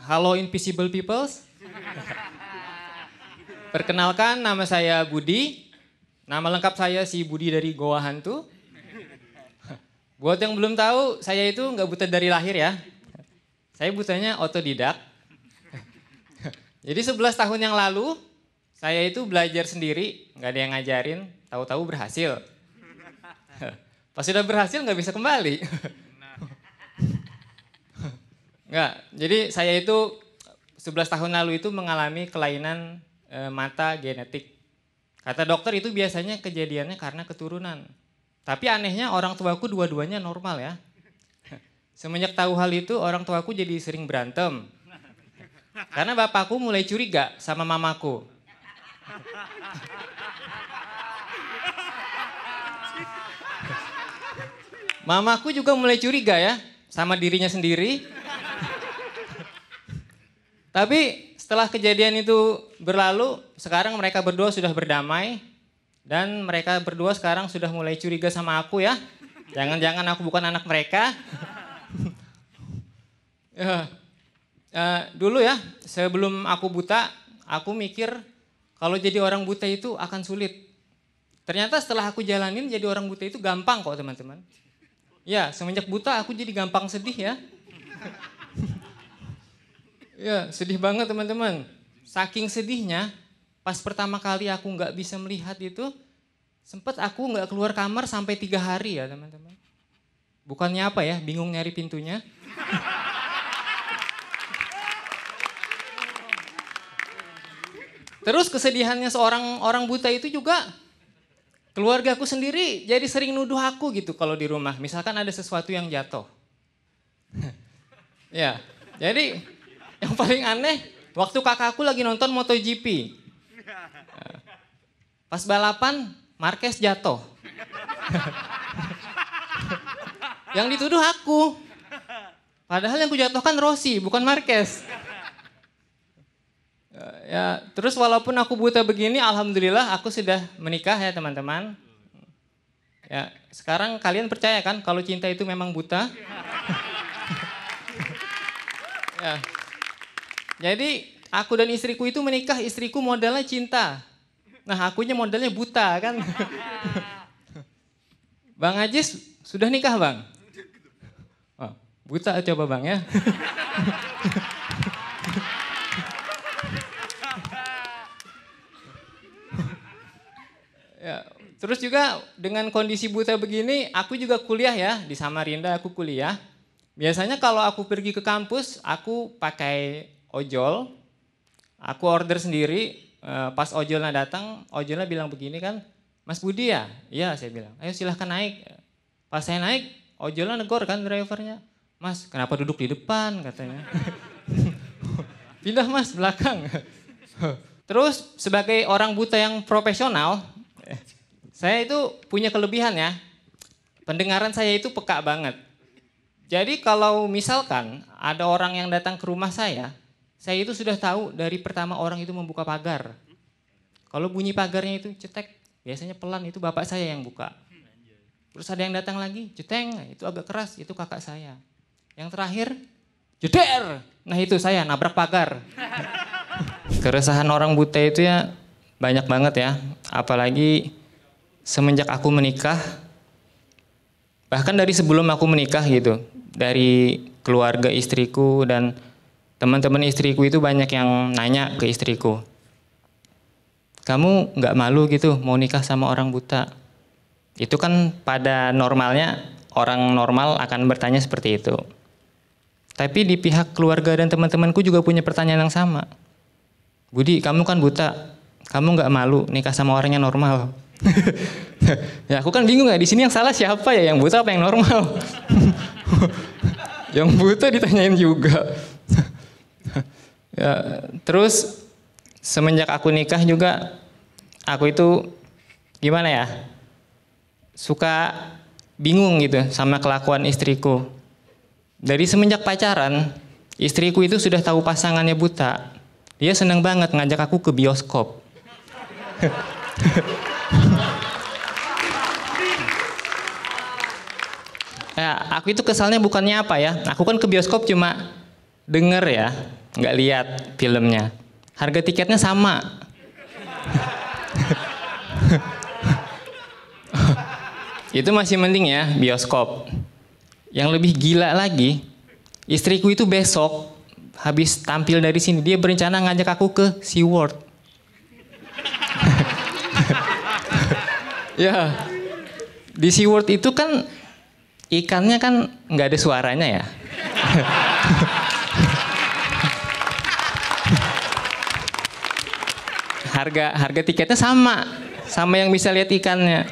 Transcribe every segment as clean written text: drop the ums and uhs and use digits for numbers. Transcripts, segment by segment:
Halo Invisible Peoples. Perkenalkan, nama saya Budi. Nama lengkap saya si Budi dari Goa Hantu. Buat yang belum tahu, saya itu nggak buta dari lahir ya. Saya butanya otodidak. Jadi 11 tahun yang lalu, saya itu belajar sendiri, nggak ada yang ngajarin, tahu-tahu berhasil. Pas sudah berhasil nggak bisa kembali. Nggak, jadi saya itu 11 tahun lalu itu mengalami kelainan mata genetik. Kata dokter itu biasanya kejadiannya karena keturunan. Tapi anehnya orang tuaku dua-duanya normal ya. Semenjak tahu hal itu orang tuaku jadi sering berantem. Karena bapakku mulai curiga sama mamaku. Mamaku juga mulai curiga ya sama dirinya sendiri. Tapi setelah kejadian itu berlalu, sekarang mereka berdua sudah berdamai. Dan mereka berdua sekarang sudah mulai curiga sama aku ya. Jangan-jangan aku bukan anak mereka. Dulu ya, sebelum aku buta, aku mikir kalau jadi orang buta itu akan sulit. Ternyata setelah aku jalanin jadi orang buta itu gampang kok teman-teman. Ya, semenjak buta aku jadi gampang sedih ya. Ya, sedih banget teman-teman. Saking sedihnya, pas pertama kali aku nggak bisa melihat itu, sempet aku nggak keluar kamar sampai 3 hari ya teman-teman. Bukannya apa ya, bingung nyari pintunya. Terus kesedihannya seorang orang buta itu juga, keluarga aku sendiri jadi sering nuduh aku gitu kalau di rumah. Misalkan ada sesuatu yang jatuh. Ya, jadi yang paling aneh, waktu kakakku lagi nonton MotoGP. Pas balapan, Marquez jatuh. Yang dituduh aku. Padahal yang kujatuhkan Rossi, bukan Marquez. Ya, terus walaupun aku buta begini, alhamdulillah aku sudah menikah ya teman-teman. Ya, sekarang kalian percaya kan kalau cinta itu memang buta? Ya. Jadi aku dan istriku itu menikah, istriku modalnya cinta. Nah akunya modalnya buta kan. Bang Ajis sudah nikah bang? Oh, buta coba bang ya. Ya. Terus juga dengan kondisi buta begini, aku juga kuliah ya, di Samarinda aku kuliah. Biasanya kalau aku pergi ke kampus, aku pakai ojol, aku order sendiri. Pas ojolnya datang, ojolnya bilang begini kan, Mas Budi ya? Iya saya bilang, ayo silahkan naik. Pas saya naik, ojolnya negor kan drivernya. Mas kenapa duduk di depan katanya. Pindah mas belakang. Terus sebagai orang buta yang profesional, saya itu punya kelebihan ya. Pendengaran saya itu peka banget. Jadi kalau misalkan ada orang yang datang ke rumah saya itu sudah tahu dari pertama orang itu membuka pagar. Kalau bunyi pagarnya itu cetek, biasanya pelan itu bapak saya yang buka. Terus ada yang datang lagi, ceteng, itu agak keras, itu kakak saya. Yang terakhir, jeder, nah itu saya nabrak pagar. Keresahan orang buta itu ya banyak banget ya, apalagi semenjak aku menikah, bahkan dari sebelum aku menikah gitu, dari keluarga istriku dan teman-teman istriku itu banyak yang nanya ke istriku, kamu nggak malu gitu mau nikah sama orang buta? Itu kan pada normalnya orang normal akan bertanya seperti itu. Tapi di pihak keluarga dan teman-temanku juga punya pertanyaan yang sama. Budi, kamu kan buta, kamu nggak malu nikah sama orang yang normal? Ya aku kan bingung ya, di sini yang salah siapa ya, yang buta apa yang normal? Yang buta ditanyain juga. Ya, terus semenjak aku nikah juga, aku itu gimana ya, suka bingung gitu sama kelakuan istriku. Dari semenjak pacaran, istriku itu sudah tahu pasangannya buta. Dia senang banget ngajak aku ke bioskop. Ya, aku itu kesalnya bukannya apa ya, aku kan ke bioskop cuma denger ya, nggak lihat filmnya. Harga tiketnya sama. Itu masih mending ya, bioskop. Yang lebih gila lagi, istriku itu besok habis tampil dari sini, dia berencana ngajak aku ke SeaWorld. Ya, di SeaWorld itu kan ikannya kan nggak ada suaranya ya. Harga tiketnya sama yang bisa lihat ikannya.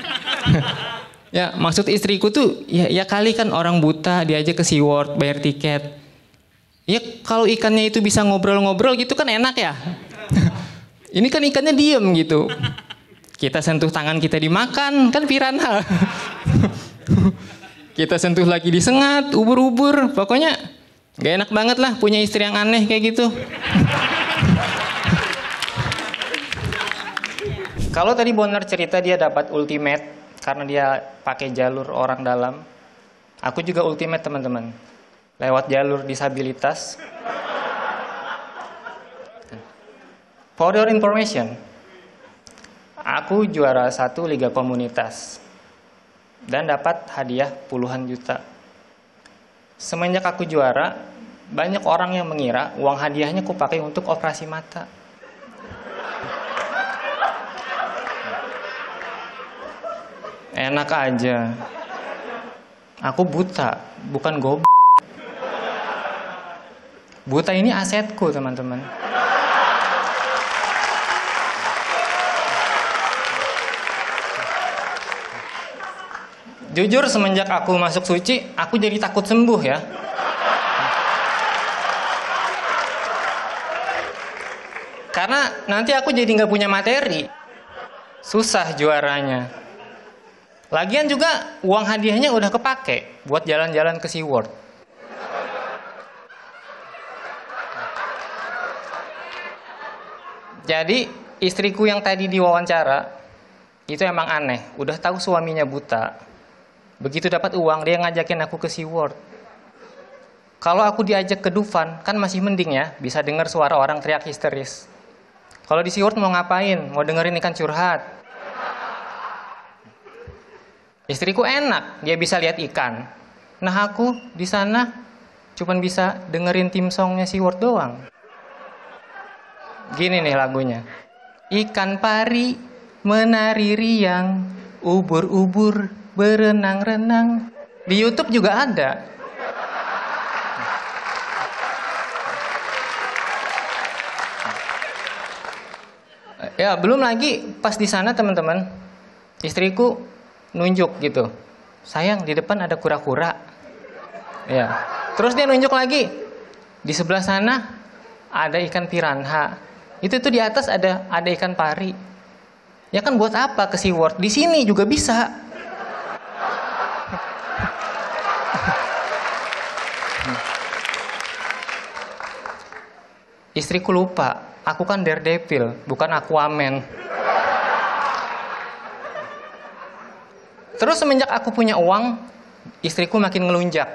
Ya, maksud istriku tuh ya kali kan orang buta diajak ke SeaWorld bayar tiket. Ya kalau ikannya itu bisa ngobrol-ngobrol gitu kan enak ya. Ini kan ikannya diem gitu. Kita sentuh tangan kita dimakan, kan piranha. Kita sentuh lagi disengat, ubur-ubur. Pokoknya gak enak banget lah punya istri yang aneh kayak gitu. Kalau tadi Bonner cerita dia dapat ultimate karena dia pakai jalur orang dalam. Aku juga ultimate teman-teman. Lewat jalur disabilitas. For your information, aku juara 1 Liga Komunitas dan dapat hadiah puluhan juta. Semenjak aku juara, banyak orang yang mengira uang hadiahnya aku pakai untuk operasi mata. Enak aja. Aku buta, bukan goblok. Buta ini asetku, teman-teman. Jujur semenjak aku masuk suci, aku jadi takut sembuh ya. Karena nanti aku jadi nggak punya materi. Susah juaranya. Lagian juga uang hadiahnya udah kepake buat jalan-jalan ke SeaWorld. Jadi istriku yang tadi diwawancara itu emang aneh. Udah tahu suaminya buta. Begitu dapat uang dia ngajakin aku ke SeaWorld. Kalau aku diajak ke Dufan kan masih mending ya, bisa dengar suara orang teriak histeris. Kalau di SeaWorld mau ngapain? Mau dengerin ikan curhat. Istriku enak, dia bisa lihat ikan. Nah aku di sana cuman bisa dengerin tim songnya SeaWorld doang. Gini nih lagunya. Ikan pari menari riang, ubur-ubur berenang-renang. Di YouTube juga ada. Ya belum lagi pas di sana teman-teman, istriku nunjuk gitu, sayang di depan ada kura-kura. Ya, terus dia nunjuk lagi, di sebelah sana ada ikan piranha. Itu tuh di atas ada ikan pari. Ya kan buat apa ke SeaWorld? Di sini juga bisa. Istriku lupa, aku kan Daredevil, bukan Aquaman. Terus semenjak aku punya uang, istriku makin ngelunjak.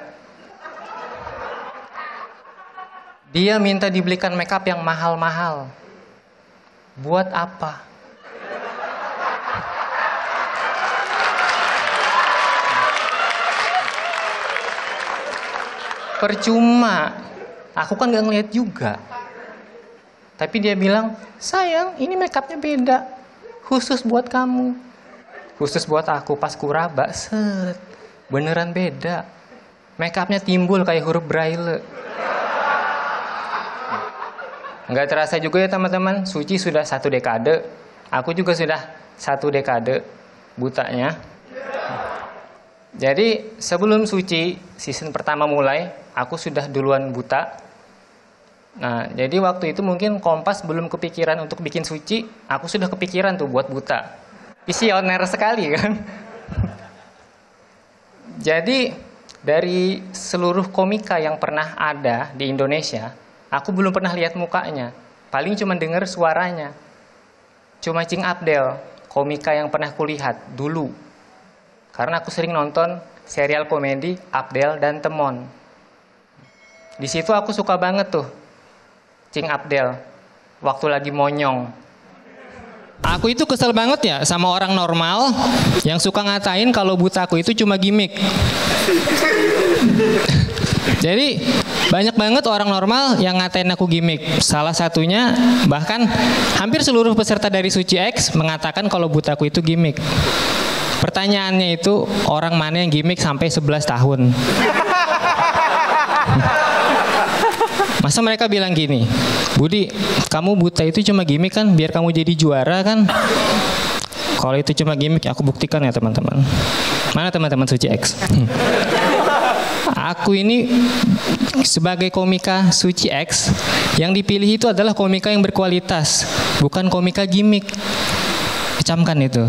Dia minta dibelikan makeup yang mahal-mahal. Buat apa? Percuma. Aku kan gak ngeliat juga. Tapi dia bilang, sayang ini makeupnya beda. Khusus buat kamu. Khusus buat aku pas kuraba, set. Beneran beda. Makeupnya timbul kayak huruf braille. Nggak terasa juga ya teman-teman, Suci sudah 1 dekade. Aku juga sudah 1 dekade butanya. Jadi sebelum Suci season pertama mulai, aku sudah duluan buta. Nah, jadi waktu itu mungkin Kompas belum kepikiran untuk bikin Suci, aku sudah kepikiran tuh buat buta. Visioner sekali kan. Jadi dari seluruh komika yang pernah ada di Indonesia, aku belum pernah lihat mukanya. Paling cuma dengar suaranya. Cuma Cing Abdel, komika yang pernah kulihat dulu. Karena aku sering nonton serial komedi Abdel dan Temon. Di situ aku suka banget tuh. Cing Abdel, waktu lagi monyong. Aku itu kesel banget ya sama orang normal yang suka ngatain kalau butaku itu cuma gimmick. Jadi banyak banget orang normal yang ngatain aku gimmick. Salah satunya bahkan hampir seluruh peserta dari Suci X mengatakan kalau butaku itu gimmick. Pertanyaannya itu orang mana yang gimmick sampai 11 tahun? Masa mereka bilang gini, Budi, kamu buta itu cuma gimmick kan, biar kamu jadi juara kan? Kalau itu cuma gimmick, aku buktikan ya teman-teman. Mana teman-teman Suci X? Aku ini sebagai komika Suci X, yang dipilih itu adalah komika yang berkualitas, bukan komika gimmick. Kecamkan itu.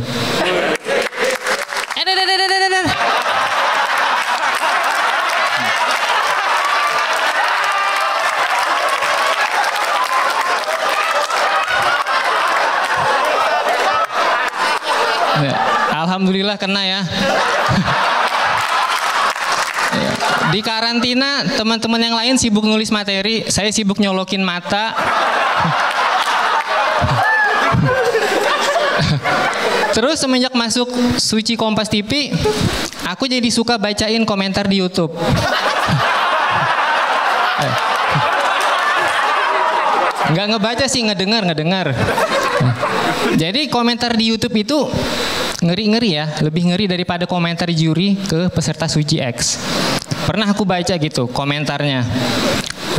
Alhamdulillah kena ya. Di karantina teman-teman yang lain sibuk nulis materi, saya sibuk nyolokin mata. Terus semenjak masuk Suci Kompas TV, aku jadi suka bacain komentar di YouTube. Nggak ngebaca sih, ngedengar. Jadi komentar di YouTube itu ngeri-ngeri ya, lebih ngeri daripada komentar juri ke peserta Suci X. Pernah aku baca gitu komentarnya.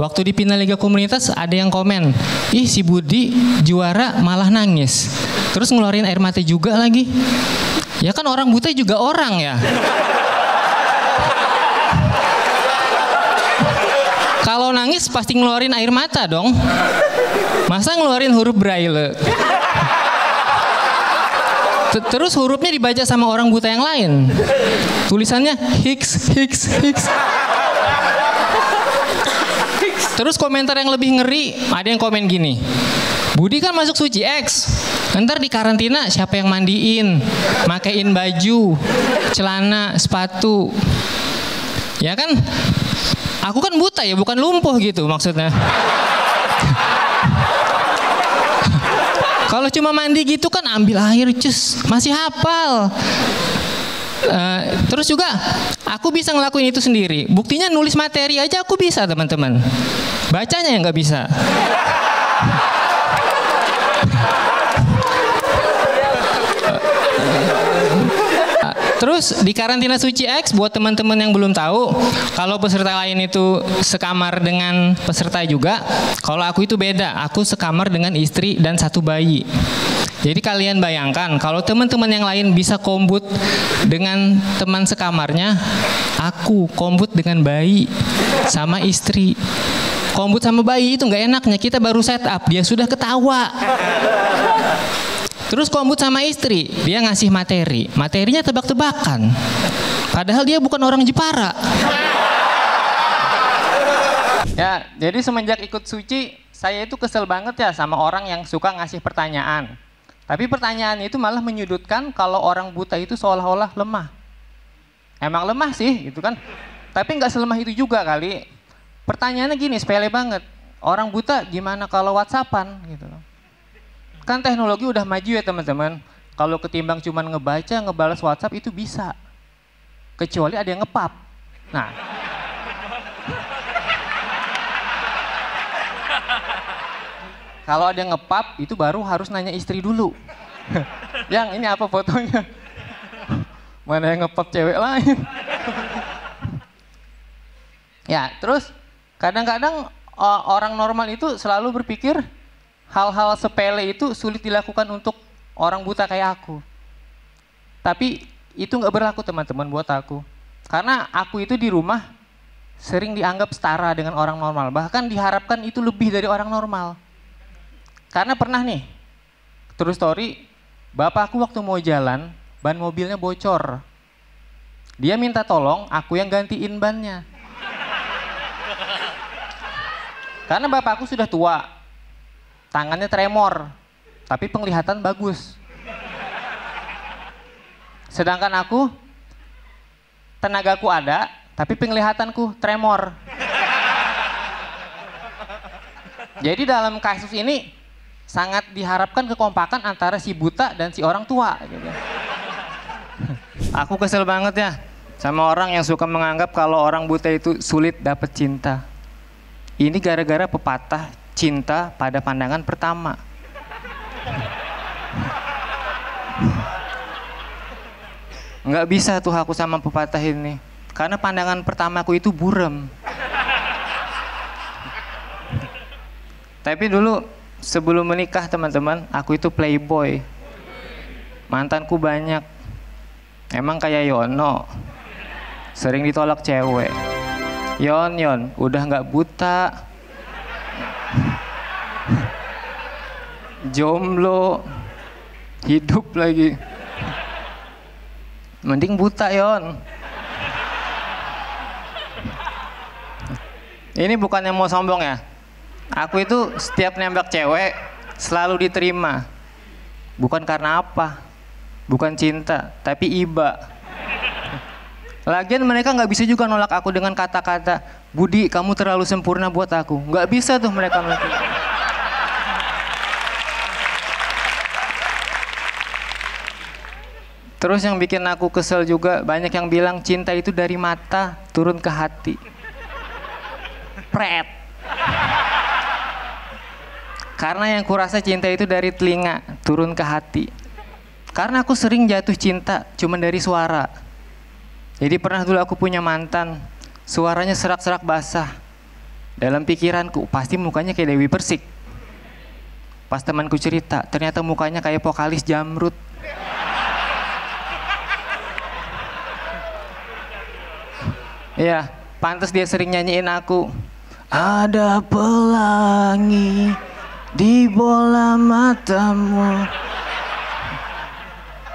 Waktu di final Liga Komunitas ada yang komen, ih si Budi juara malah nangis. Terus ngeluarin air mata juga lagi. Ya kan orang buta juga orang ya. Kalau nangis pasti ngeluarin air mata dong. Masa ngeluarin huruf braille? Terus hurufnya dibaca sama orang buta yang lain. Tulisannya Hicks. Terus komentar yang lebih ngeri, ada yang komen gini, Budi kan masuk Suci X, ntar di karantina siapa yang mandiin, makein baju, celana, sepatu. Ya kan, aku kan buta ya, bukan lumpuh gitu maksudnya. Kalau cuma mandi gitu kan ambil air cus, masih hafal. Terus juga aku bisa ngelakuin itu sendiri. Buktinya nulis materi aja aku bisa teman-teman. Bacanya yang nggak bisa. Terus di karantina Suci X, buat teman-teman yang belum tahu, kalau peserta lain itu sekamar dengan peserta juga, kalau aku itu beda, aku sekamar dengan istri dan 1 bayi. Jadi kalian bayangkan, kalau teman-teman yang lain bisa kombut dengan teman sekamarnya, aku kombut dengan bayi sama istri. Kombut sama bayi itu nggak enaknya, kita baru set up, dia sudah ketawa. Terus kombut sama istri, dia ngasih materi. Materinya tebak-tebakan. Padahal dia bukan orang Jepara. Ya, jadi semenjak ikut Suci, saya itu kesel banget ya sama orang yang suka ngasih pertanyaan. Tapi pertanyaan itu malah menyudutkan kalau orang buta itu seolah-olah lemah. Emang lemah sih, gitu kan. Tapi nggak selemah itu juga kali. Pertanyaannya gini, sepele banget. Orang buta gimana kalau WhatsAppan, gitu loh. Kan teknologi udah maju ya teman-teman. Kalau ketimbang cuman ngebaca, ngebalas WhatsApp itu bisa. Kecuali ada yang ngepap. Nah. Kalau ada yang ngepap, itu baru harus nanya istri dulu. Yang ini apa fotonya? Mana yang ngepap cewek lain? Ya, terus kadang-kadang orang normal itu selalu berpikir hal-hal sepele itu sulit dilakukan untuk orang buta kayak aku. Tapi itu nggak berlaku teman-teman buat aku. Karena aku itu di rumah sering dianggap setara dengan orang normal. Bahkan diharapkan itu lebih dari orang normal. Karena pernah nih, true story, bapakku waktu mau jalan, ban mobilnya bocor. Dia minta tolong, aku yang gantiin bannya. Karena bapakku sudah tua, tangannya tremor, tapi penglihatan bagus. Sedangkan aku, tenagaku ada, tapi penglihatanku tremor. Jadi dalam kasus ini sangat diharapkan kekompakan antara si buta dan si orang tua gitu. Aku kesel banget ya sama orang yang suka menganggap kalau orang buta itu sulit dapat cinta. Ini gara-gara pepatah cinta pada pandangan pertama. Nggak bisa tuh aku sama pepatah ini. Karena pandangan pertamaku itu buram. Tapi dulu sebelum menikah teman-teman, aku itu playboy. Mantanku banyak. Emang kayak Yono. Sering ditolak cewek. Yon, udah nggak buta. Jomblo. Hidup lagi. Mending buta, Yon. Ini bukannya mau sombong ya. Aku itu setiap nembak cewek selalu diterima. Bukan karena apa, bukan cinta, tapi iba. Lagian mereka nggak bisa juga nolak aku dengan kata-kata, Budi kamu terlalu sempurna buat aku. Nggak bisa tuh mereka nolak. Terus yang bikin aku kesel juga, banyak yang bilang cinta itu dari mata turun ke hati. Pret. Karena yang kurasa cinta itu dari telinga turun ke hati. Karena aku sering jatuh cinta cuma dari suara. Jadi pernah dulu aku punya mantan, suaranya serak-serak basah. Dalam pikiranku pasti mukanya kayak Dewi Persik. Pas temanku cerita, ternyata mukanya kayak vokalis Jamrud. Iya, pantas dia sering nyanyiin aku. Ada pelangi di bola matamu.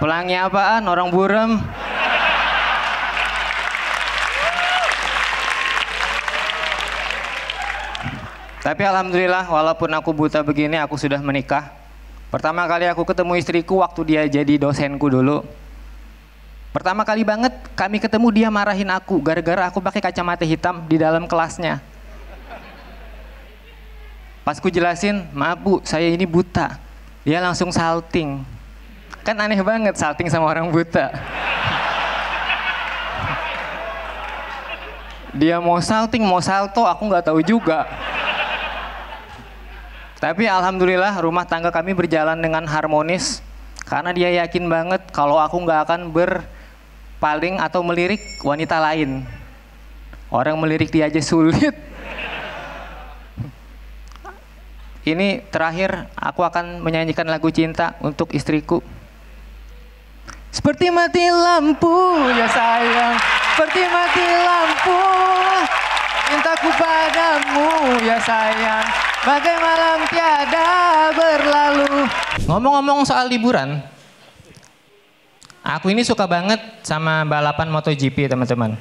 Pelangi apaan? Orang buram. Tapi alhamdulillah walaupun aku buta begini aku sudah menikah. Pertama kali aku ketemu istriku waktu dia jadi dosenku dulu. Pertama kali banget kami ketemu dia marahin aku gara-gara aku pakai kacamata hitam di dalam kelasnya. Pas ku jelasin, maaf bu, saya ini buta. Dia langsung salting. Kan aneh banget salting sama orang buta. Dia mau salting, mau salto, aku nggak tahu juga. Tapi alhamdulillah rumah tangga kami berjalan dengan harmonis. Karena dia yakin banget kalau aku nggak akan berpaling atau melirik wanita lain. Orang melirik dia aja sulit. Ini terakhir aku akan menyanyikan lagu cinta untuk istriku. Seperti mati lampu ya sayang, seperti mati lampu, cintaku padamu ya sayang, bagai malam tiada berlalu. Ngomong-ngomong soal liburan, aku ini suka banget sama balapan MotoGP teman-teman.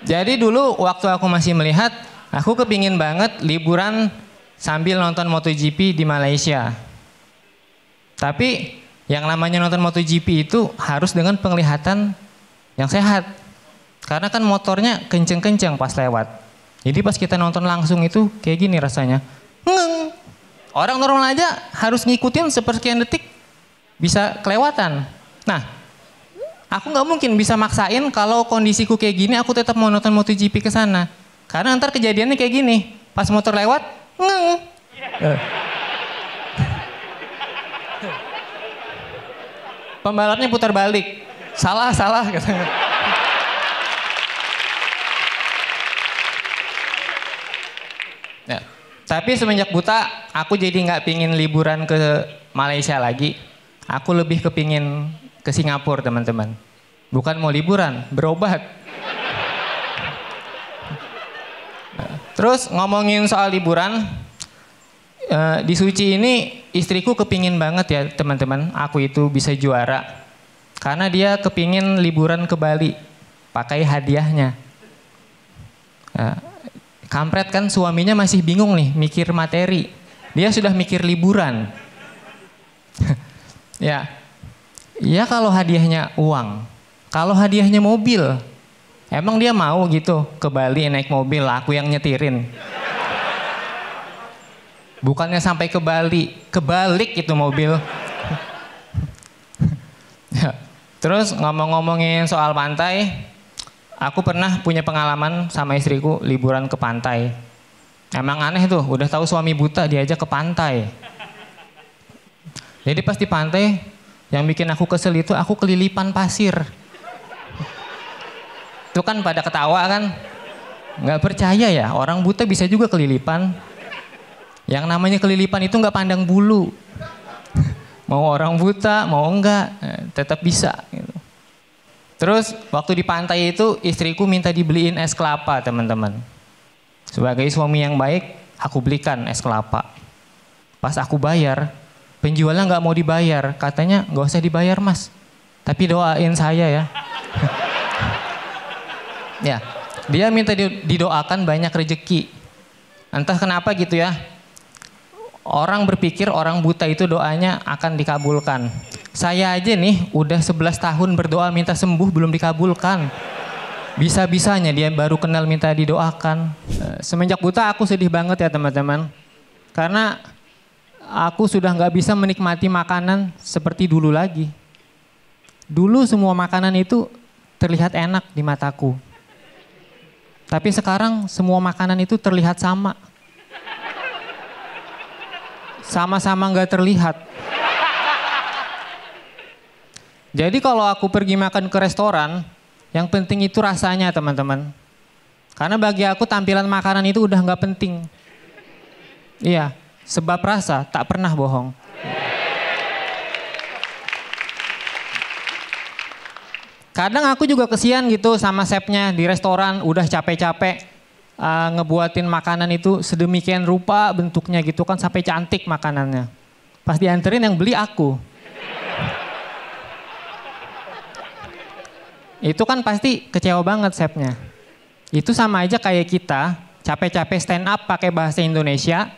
Jadi dulu waktu aku masih melihat, aku kepingin banget liburan sambil nonton MotoGP di Malaysia. Tapi yang namanya nonton MotoGP itu harus dengan penglihatan yang sehat. Karena kan motornya kenceng-kenceng pas lewat. Jadi pas kita nonton langsung itu kayak gini rasanya. Ngeng. Orang normal aja harus ngikutin sepersekian detik bisa kelewatan. Nah, aku nggak mungkin bisa maksain kalau kondisiku kayak gini aku tetap mau nonton MotoGP ke sana. Karena ntar kejadiannya kayak gini, pas motor lewat, ngeng. Pembalapnya putar balik, salah katanya. Ya. Tapi semenjak buta, aku jadi nggak pingin liburan ke Malaysia lagi. Aku lebih kepingin ke Singapura teman-teman. Bukan mau liburan, berobat. Terus ngomongin soal liburan, di Suci ini istriku kepingin banget ya teman-teman, aku itu bisa juara. Karena dia kepingin liburan ke Bali, pakai hadiahnya. Kampret kan suaminya masih bingung nih, mikir materi. Dia sudah mikir liburan. Ya kalau hadiahnya uang, kalau hadiahnya mobil, Emang dia mau gitu ke Bali naik mobil, aku yang nyetirin. Bukannya sampai ke Bali, kebalik itu mobil. Terus ngomong-ngomongin soal pantai, aku pernah punya pengalaman sama istriku liburan ke pantai. Emang aneh tuh, udah tahu suami buta diajak ke pantai. Jadi pas di pantai, yang bikin aku kesel itu aku kelilipan pasir. Itu kan pada ketawa kan, nggak percaya ya orang buta bisa juga kelilipan. Yang namanya kelilipan itu nggak pandang bulu. Mau orang buta, mau enggak, tetap bisa. Gitu. Terus waktu di pantai itu istriku minta dibeliin es kelapa teman-teman. Sebagai suami yang baik, aku belikan es kelapa. Pas aku bayar, penjualnya nggak mau dibayar. Katanya nggak usah dibayar mas, tapi doain saya ya. Ya, dia minta didoakan banyak rezeki. Entah kenapa gitu ya. Orang berpikir orang buta itu doanya akan dikabulkan. Saya aja nih udah 11 tahun berdoa minta sembuh belum dikabulkan. Bisa-bisanya dia baru kenal minta didoakan. Semenjak buta aku sedih banget ya teman-teman. Karena aku sudah nggak bisa menikmati makanan seperti dulu lagi. Dulu semua makanan itu terlihat enak di mataku. Tapi sekarang semua makanan itu terlihat sama. Sama-sama nggak terlihat. Jadi kalau aku pergi makan ke restoran, yang penting itu rasanya teman-teman. Karena bagi aku tampilan makanan itu udah nggak penting. Iya, sebab rasa tak pernah bohong. Kadang aku juga kesian gitu sama chefnya di restoran, udah capek-capek ngebuatin makanan itu sedemikian rupa bentuknya gitu kan sampai cantik makanannya. Pas dianterin yang beli aku. Itu kan pasti kecewa banget chefnya. Itu sama aja kayak kita capek-capek stand up pakai bahasa Indonesia,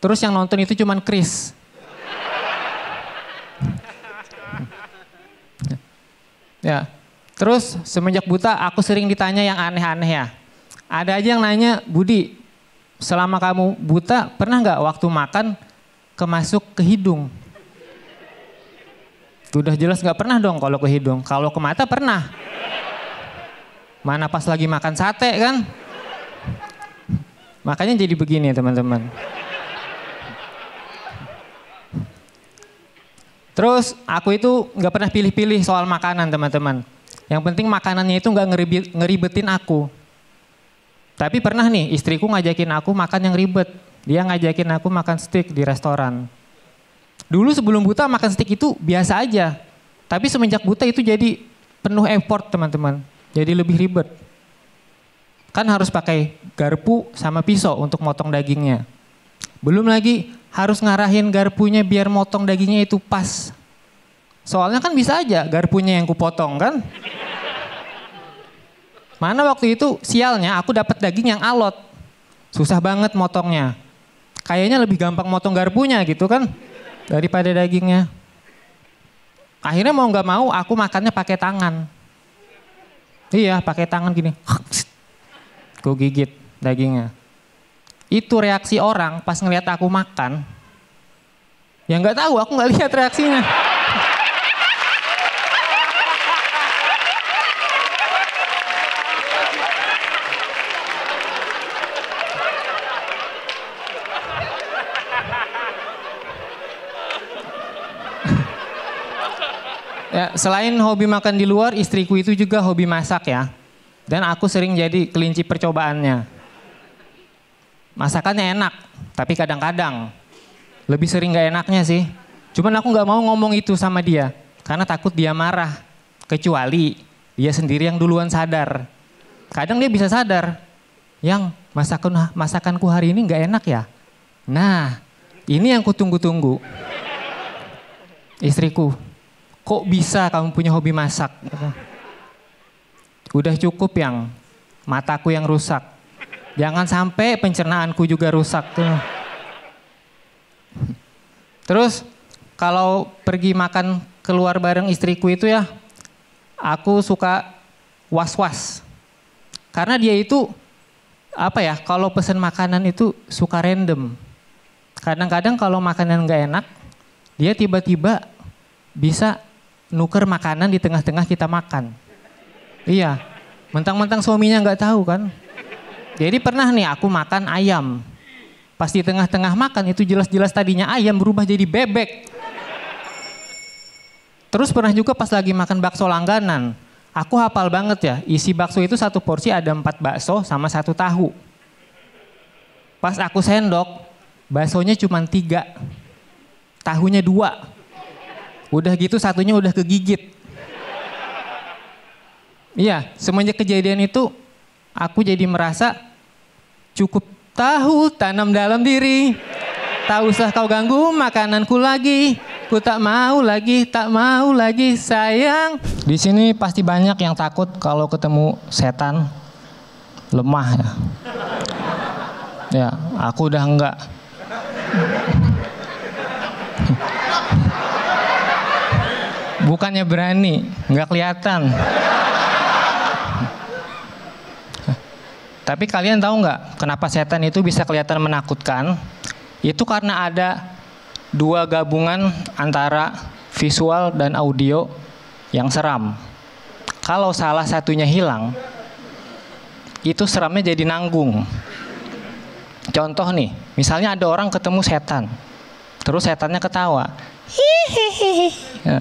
terus yang nonton itu cuman Chris. Ya, terus semenjak buta aku sering ditanya yang aneh-aneh ya. Ada aja yang nanya, Budi, selama kamu buta pernah nggak waktu makan kemasuk ke hidung? Udah jelas nggak pernah dong kalau ke hidung. Kalau ke mata pernah. Mana pas lagi makan sate kan? Makanya jadi begini teman-teman. Terus aku itu nggak pernah pilih-pilih soal makanan teman-teman. Yang penting makanannya itu nggak ngeribetin aku. Tapi pernah nih istriku ngajakin aku makan yang ribet. Dia ngajakin aku makan steak di restoran. Dulu sebelum buta makan steak itu biasa aja. Tapi semenjak buta itu jadi penuh effort teman-teman. Jadi lebih ribet. Kan harus pakai garpu sama pisau untuk motong dagingnya. Belum lagi harus ngarahin garpunya biar motong dagingnya itu pas. Soalnya kan bisa aja garpunya yang kupotong kan. Mana waktu itu sialnya aku dapat daging yang alot. Susah banget motongnya. Kayaknya lebih gampang motong garpunya gitu kan daripada dagingnya. Akhirnya mau nggak mau aku makannya pakai tangan. Iya pakai tangan gini. Gue gigit dagingnya. Itu reaksi orang pas ngeliat aku makan. Ya nggak tahu, aku nggak lihat reaksinya. Ya, selain hobi makan di luar, istriku itu juga hobi masak ya. Dan aku sering jadi kelinci percobaannya. Masakannya enak, tapi kadang-kadang lebih sering gak enaknya sih. Cuman aku gak mau ngomong itu sama dia, karena takut dia marah. Kecuali dia sendiri yang duluan sadar. Kadang dia bisa sadar, yang masakanku hari ini gak enak ya. Nah, ini yang kutunggu-tunggu. Istriku, kok bisa kamu punya hobi masak? Udah cukup yang mataku yang rusak. Jangan sampai pencernaanku juga rusak tuh. Terus kalau pergi makan keluar bareng istriku itu ya, aku suka was-was. Karena dia itu kalau pesen makanan itu suka random. Kadang-kadang kalau makanan nggak enak, dia tiba-tiba bisa nuker makanan di tengah-tengah kita makan. Iya, mentang-mentang suaminya nggak tahu kan. Jadi pernah nih aku makan ayam. Pas di tengah-tengah makan itu jelas-jelas tadinya ayam berubah jadi bebek. Terus pernah juga pas lagi makan bakso langganan. Aku hafal banget ya, isi bakso itu satu porsi ada 4 bakso sama 1 tahu. Pas aku sendok, baksonya cuma 3. Tahunya 2. Udah gitu satunya udah kegigit. Iya, semenjak kejadian itu aku jadi merasa cukup tahu tanam dalam diri. Tak usah kau ganggu makananku lagi. Ku tak mau lagi sayang. Di sini pasti banyak yang takut kalau ketemu setan. Lemah ya. Ya, aku udah enggak. Bukannya berani, enggak kelihatan. Tapi kalian tahu nggak kenapa setan itu bisa kelihatan menakutkan? Itu karena ada 2 gabungan antara visual dan audio yang seram. Kalau salah satunya hilang, itu seramnya jadi nanggung. Contoh nih, misalnya ada orang ketemu setan, terus setannya ketawa. Hihihi. Ya,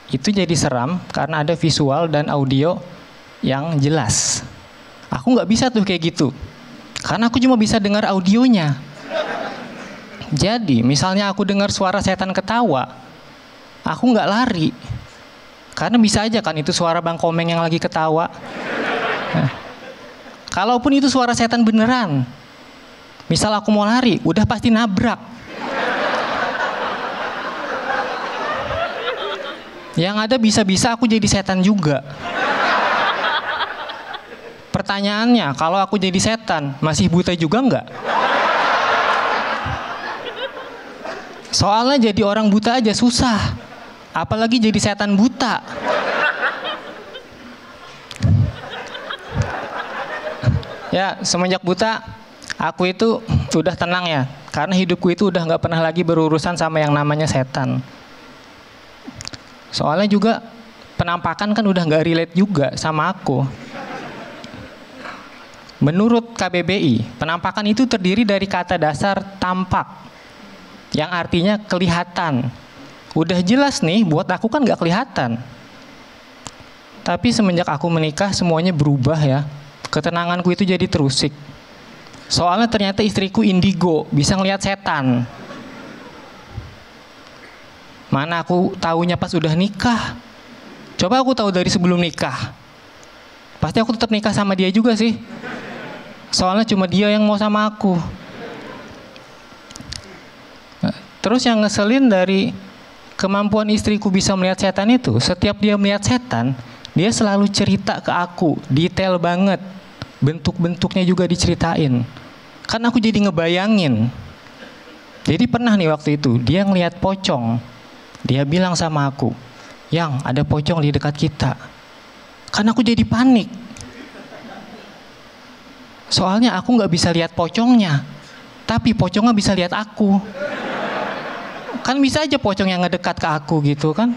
itu jadi seram karena ada visual dan audio yang jelas. Aku nggak bisa tuh kayak gitu, karena aku cuma bisa dengar audionya. Jadi misalnya aku dengar suara setan ketawa, aku nggak lari, karena bisa aja kan itu suara Bang Komeng yang lagi ketawa. Nah, kalaupun itu suara setan beneran, misal aku mau lari, udah pasti nabrak. Yang ada bisa-bisa aku jadi setan juga. Pertanyaannya, kalau aku jadi setan, masih buta juga nggak? Soalnya jadi orang buta aja susah, apalagi jadi setan buta. Ya, semenjak buta, aku itu udah tenang ya, karena hidupku itu udah nggak pernah lagi berurusan sama yang namanya setan. Soalnya juga penampakan kan udah nggak relate juga sama aku. Menurut KBBI, penampakan itu terdiri dari kata dasar tampak, yang artinya kelihatan. Udah jelas nih, buat aku kan nggak kelihatan. Tapi semenjak aku menikah, semuanya berubah ya. Ketenanganku itu jadi terusik. Soalnya ternyata istriku indigo, bisa ngelihat setan. Mana aku taunya pas udah nikah. Coba aku tahu dari sebelum nikah, pasti aku tetap nikah sama dia juga sih. Soalnya cuma dia yang mau sama aku. Nah, terus yang ngeselin dari kemampuan istriku bisa melihat setan itu, setiap dia melihat setan, dia selalu cerita ke aku, detail banget. Bentuk-bentuknya juga diceritain. Kan aku jadi ngebayangin. Jadi pernah nih waktu itu, dia ngelihat pocong. Dia bilang sama aku, "Yang, ada pocong di dekat kita." Kan aku jadi panik. Soalnya aku nggak bisa lihat pocongnya, tapi pocongnya bisa lihat aku. Kan bisa aja pocong yang ngedekat ke aku gitu kan.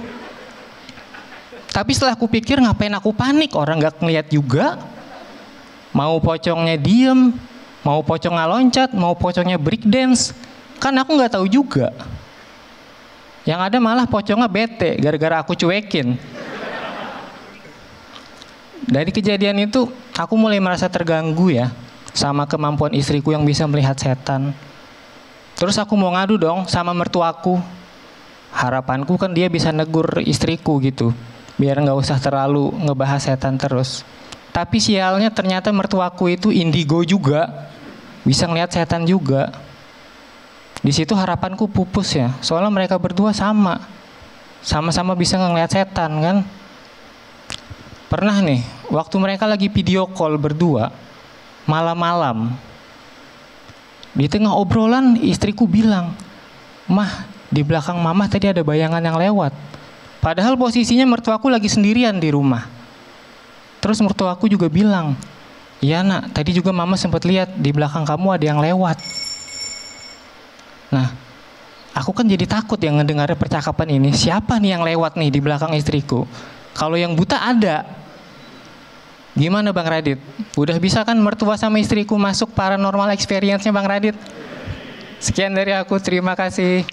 Tapi setelah aku pikir, ngapain aku panik, orang nggak ngeliat juga. Mau pocongnya diem, mau pocongnya loncat, mau pocongnya break dance, kan aku nggak tahu juga. Yang ada malah pocongnya bete gara-gara aku cuekin. Dari kejadian itu aku mulai merasa terganggu ya sama kemampuan istriku yang bisa melihat setan. Terus aku mau ngadu dong sama mertuaku. Harapanku kan dia bisa negur istriku gitu, biar nggak usah terlalu ngebahas setan terus. Tapi sialnya ternyata mertuaku itu indigo juga, bisa ngelihat setan juga. Di situ harapanku pupus ya, soalnya mereka berdua sama-sama bisa ngelihat setan kan. Pernah nih, waktu mereka lagi video call berdua, malam-malam, di tengah obrolan istriku bilang, "Mah, di belakang mama tadi ada bayangan yang lewat." Padahal posisinya mertuaku lagi sendirian di rumah. Terus mertuaku juga bilang, Iya nak, tadi juga mama sempat lihat di belakang kamu ada yang lewat. Nah, aku kan jadi takut yang ngedengar percakapan ini. Siapa nih yang lewat nih di belakang istriku? Kalau yang buta ada. Gimana Bang Radit? Udah bisa kan mertua sama istriku masuk paranormal experience-nya Bang Radit? Sekian dari aku, terima kasih.